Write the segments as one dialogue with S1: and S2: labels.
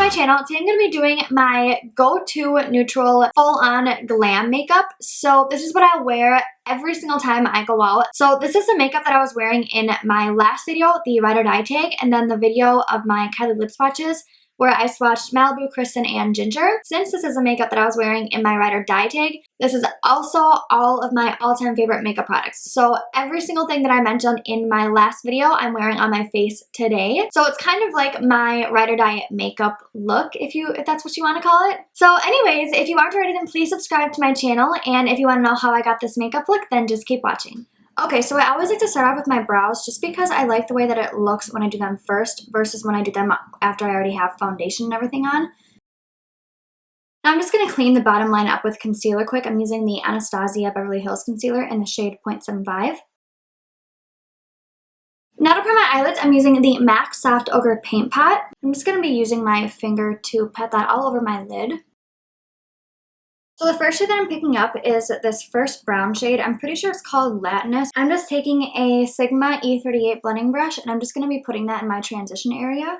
S1: my channel. Today I'm going to be doing my go-to neutral full-on glam makeup. So this is what I wear every single time I go out. So this is the makeup that I was wearing in my last video, the Ride or Die tag, and then the video of my Kylie lip swatches where I swatched Malibu, Kristen, and Ginger. Since this is the makeup that I was wearing in my Ride or Die tag, this is also all of my all-time favorite makeup products. So every single thing that I mentioned in my last video, I'm wearing on my face today. So it's kind of like my Ride or Die makeup look, if that's what you want to call it. So anyways, if you aren't already, then please subscribe to my channel. And if you want to know how I got this makeup look, then just keep watching. Okay, so I always like to start off with my brows just because I like the way that it looks when I do them first versus when I do them after I already have foundation and everything on. Now I'm just going to clean the bottom line up with concealer quick. I'm using the Anastasia Beverly Hills Concealer in the shade 0.75. Now to prime my eyelids, I'm using the MAC Soft Ochre Paint Pot. I'm just going to be using my finger to pat that all over my lid. So the first shade that I'm picking up is this first brown shade. I'm pretty sure it's called Latinus. I'm just taking a Sigma E38 blending brush and I'm just going to be putting that in my transition area.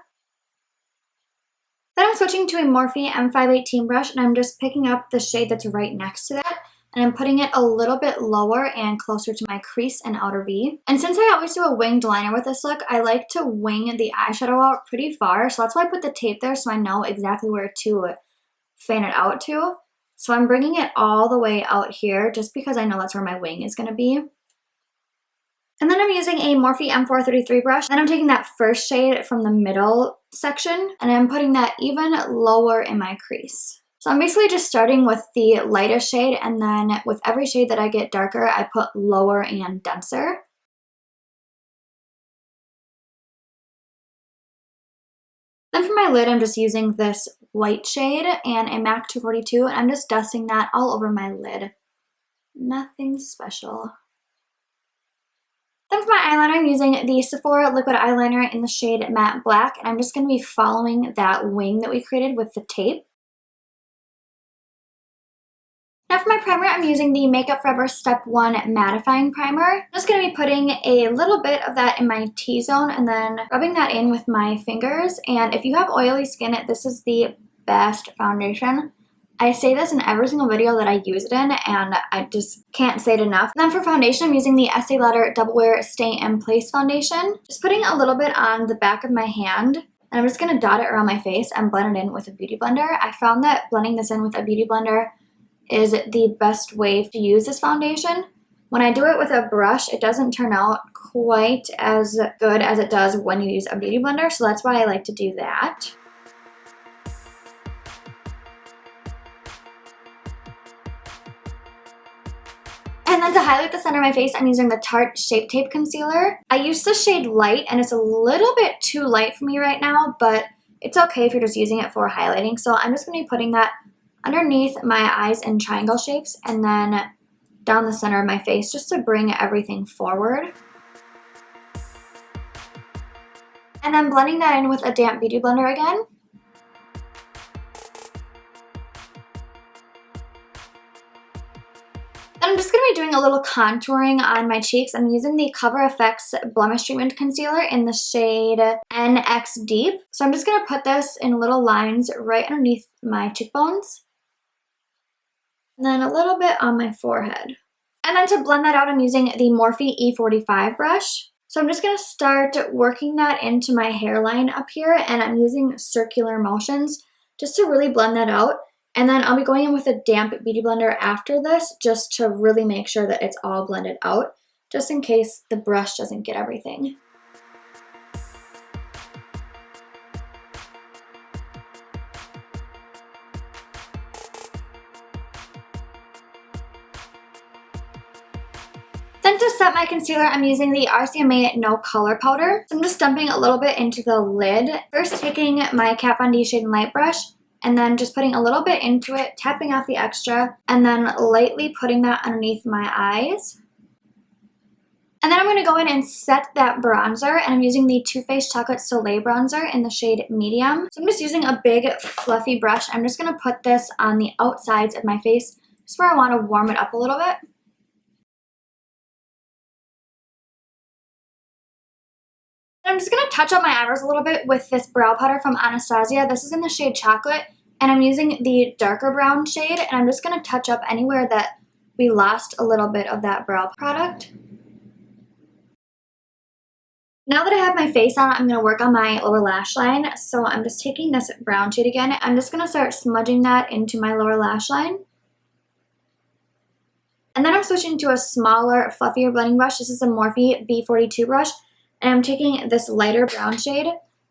S1: Then I'm switching to a Morphe M518 brush and I'm just picking up the shade that's right next to that. And I'm putting it a little bit lower and closer to my crease and outer V. And since I always do a winged liner with this look, I like to wing the eyeshadow out pretty far. So that's why I put the tape there so I know exactly where to fan it out to. So I'm bringing it all the way out here just because I know that's where my wing is going to be. And then I'm using a Morphe M433 brush. Then I'm taking that first shade from the middle section and I'm putting that even lower in my crease. So I'm basically just starting with the lightest shade and then with every shade that I get darker, I put lower and denser. Then for my lid, I'm just using this white shade and a MAC 242, and I'm just dusting that all over my lid. Nothing special. Then for my eyeliner, I'm using the Sephora liquid eyeliner in the shade Matte Black, and I'm just going to be following that wing that we created with the tape. Now for my primer, I'm using the Makeup Forever Step 1 Mattifying Primer. I'm just going to be putting a little bit of that in my T-zone and then rubbing that in with my fingers. And if you have oily skin, this is the best foundation. I say this in every single video that I use it in, and I just can't say it enough. And then for foundation, I'm using the Estee Lauder Double Wear Stay in Place Foundation. Just putting a little bit on the back of my hand. And I'm just going to dot it around my face and blend it in with a beauty blender. I found that blending this in with a beauty blender is the best way to use this foundation. When I do it with a brush, it doesn't turn out quite as good as it does when you use a beauty blender, so that's why I like to do that. And then to highlight the center of my face, I'm using the Tarte Shape Tape Concealer. I use the shade Light, and it's a little bit too light for me right now, but it's okay if you're just using it for highlighting. So I'm just going to be putting that underneath my eyes in triangle shapes and then down the center of my face just to bring everything forward. And then blending that in with a damp beauty blender again. Then I'm just going to be doing a little contouring on my cheeks. I'm using the Cover FX Blemish Treatment Concealer in the shade NX Deep. So I'm just going to put this in little lines right underneath my cheekbones. And then a little bit on my forehead. And then to blend that out, I'm using the Morphe E45 brush. So I'm just going to start working that into my hairline up here, and I'm using circular motions just to really blend that out. And then I'll be going in with a damp beauty blender after this just to really make sure that it's all blended out, just in case the brush doesn't get everything. Then to set my concealer, I'm using the RCMA No Color Powder. So I'm just dumping a little bit into the lid. First taking my Kat Von D Shade and Light brush, and then just putting a little bit into it, tapping off the extra, and then lightly putting that underneath my eyes. And then I'm going to go in and set that bronzer, and I'm using the Too Faced Chocolate Soleil bronzer in the shade Medium. So I'm just using a big fluffy brush. I'm just going to put this on the outsides of my face, just where I want to warm it up a little bit. I'm just going to touch up my eyebrows a little bit with this brow powder from Anastasia. This is in the shade Chocolate, and I'm using the darker brown shade, and I'm just going to touch up anywhere that we lost a little bit of that brow product. Now that I have my face on, I'm going to work on my lower lash line. So I'm just taking this brown shade again. I'm just going to start smudging that into my lower lash line. And then I'm switching to a smaller, fluffier blending brush. This is a Morphe B42 brush. And I'm taking this lighter brown shade,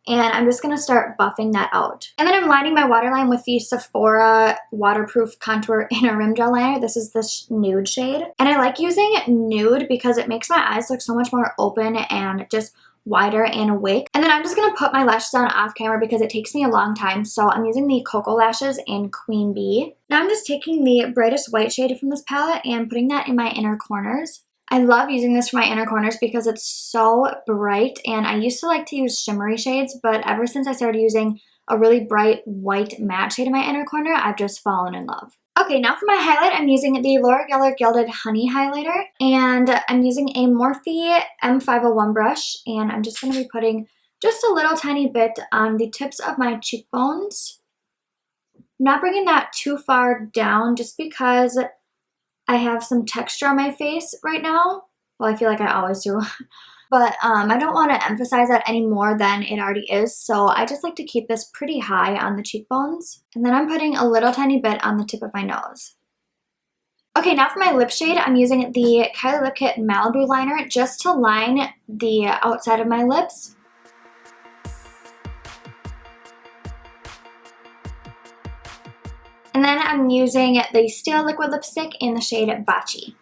S1: and I'm just going to start buffing that out. And then I'm lining my waterline with the Sephora Waterproof Contour Inner Rim Gel Liner. This is this nude shade. And I like using nude because it makes my eyes look so much more open and just wider and awake. And then I'm just going to put my lashes on off camera because it takes me a long time. So I'm using the KoKo lashes in Queen Bee. Now I'm just taking the brightest white shade from this palette and putting that in my inner corners. I love using this for my inner corners because it's so bright, and I used to like to use shimmery shades, but ever since I started using a really bright white matte shade in my inner corner, I've just fallen in love. Okay, now for my highlight, I'm using the Laura Geller Gilded Honey Highlighter, and I'm using a Morphe M501 brush, and I'm just going to be putting just a little tiny bit on the tips of my cheekbones. I'm not bringing that too far down just because I have some texture on my face right now. Well, I feel like I always do. But I don't want to emphasize that any more than it already is. So I just like to keep this pretty high on the cheekbones. And then I'm putting a little tiny bit on the tip of my nose. Okay, now for my lip shade, I'm using the Kylie Lip Kit Malibu Liner just to line the outside of my lips. And then I'm using the Stila liquid lipstick in the shade Baci.